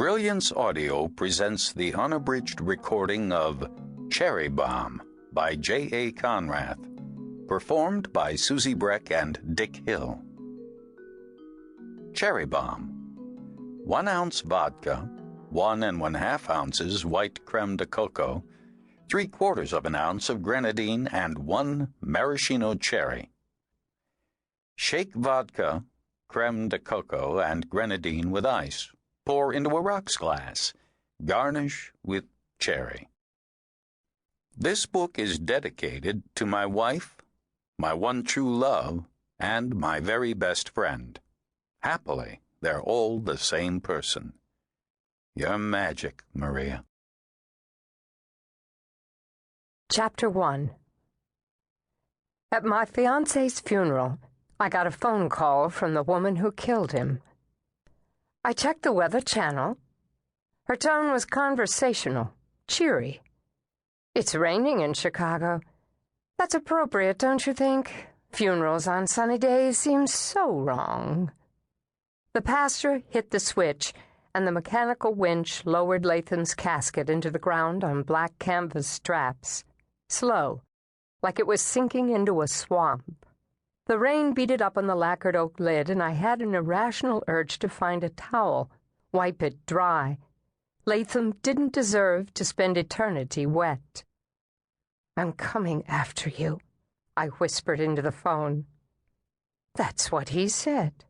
Brilliance Audio presents the unabridged recording of Cherry Bomb by J.A. Konrath, performed by Susie Breck and Dick Hill. Cherry Bomb. 1 ounce vodka, 1 1/2 ounces white creme de coco, 3/4 of an ounce of grenadine, and 1 maraschino cherry. Shake vodka, creme de coco, and grenadine with ice. Pour into a rocks glass. Garnish with cherry. This book is dedicated to my wife, my one true love, and my very best friend. Happily, they're all the same person. You're magic, Maria. Chapter 1. At my fiancé's funeral, I got a phone call from the woman who killed him. I checked the Weather Channel. Her tone was conversational, cheery. It's raining in Chicago. That's appropriate, don't you think? Funerals on sunny days seem so wrong. The pastor hit the switch, and the mechanical winch lowered Latham's casket into the ground on black canvas straps. Slow, like it was sinking into a swamp. The rain beat it up on the lacquered oak lid, and I had an irrational urge to find a towel, wipe it dry. Latham didn't deserve to spend eternity wet. "I'm coming after you," I whispered into the phone. That's what he said.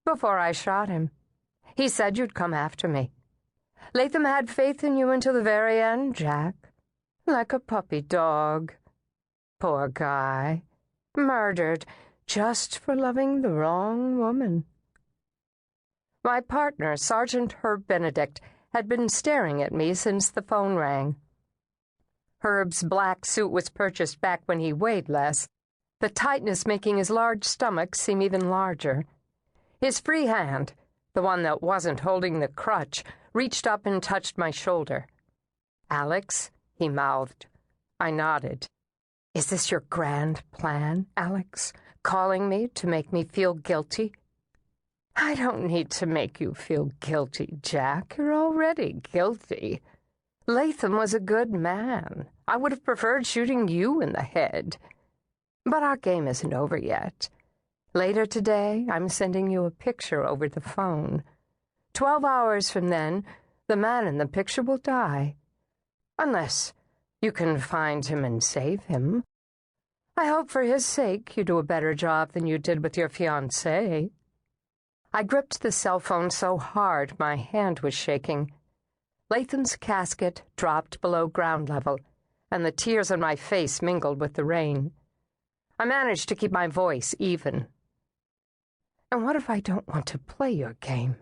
Before I shot him. He said you'd come after me. Latham had faith in you until the very end, Jack. Like a puppy dog. Poor guy. Murdered just for loving the wrong woman. My partner, Sergeant Herb Benedict, had been staring at me since the phone rang. Herb's black suit was purchased back when he weighed less, the tightness making his large stomach seem even larger. His free hand, the one that wasn't holding the crutch, reached up and touched my shoulder. "Alex," he mouthed. I nodded. "Is this your grand plan, Alex? Calling me to make me feel guilty?" "I don't need to make you feel guilty, Jack. You're already guilty. Latham was a good man. I would have preferred shooting you in the head. But our game isn't over yet. Later today, I'm sending you a picture over the phone. 12 hours from then, the man in the picture will die. Unless you can find him and save him. I hope for his sake you do a better job than you did with your fiancé." I gripped the cell phone so hard my hand was shaking. Latham's casket dropped below ground level, and the tears on my face mingled with the rain. I managed to keep my voice even. "And what if I don't want to play your game?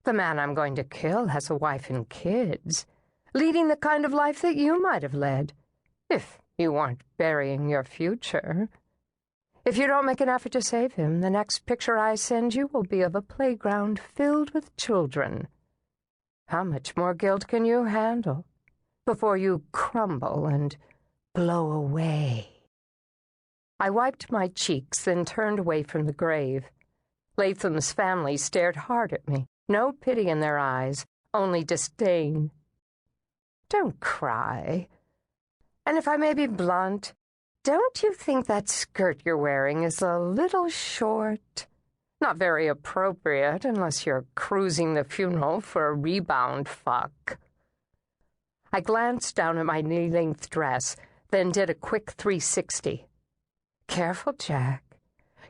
The man I'm going to kill has a wife and kids, leading the kind of life that you might have led, if you weren't burying your future. If you don't make an effort to save him, the next picture I send you will be of a playground filled with children. How much more guilt can you handle before you crumble and blow away?" I wiped my cheeks, then turned away from the grave. Latham's family stared hard at me, no pity in their eyes, only disdain. "Don't cry. And if I may be blunt, don't you think that skirt you're wearing is a little short? Not very appropriate unless you're cruising the funeral for a rebound fuck." I glanced down at my knee-length dress, then did a quick 360. "Careful, Jack.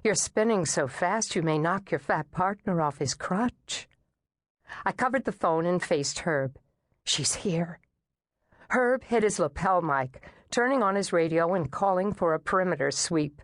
You're spinning so fast you may knock your fat partner off his crutch." I covered the phone and faced Herb. "She's here." Herb hit his lapel mic, turning on his radio and calling for a perimeter sweep.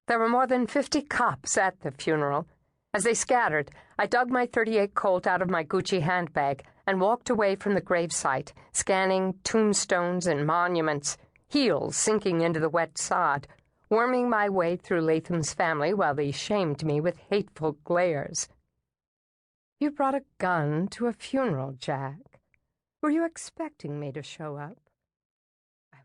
There were more than 50 cops at the funeral. As they scattered, I dug my .38 Colt out of my Gucci handbag and walked away from the gravesite, scanning tombstones and monuments, heels sinking into the wet sod, worming my way through Latham's family while they shamed me with hateful glares. "You brought a gun to a funeral, Jack. Were you expecting me to show up?"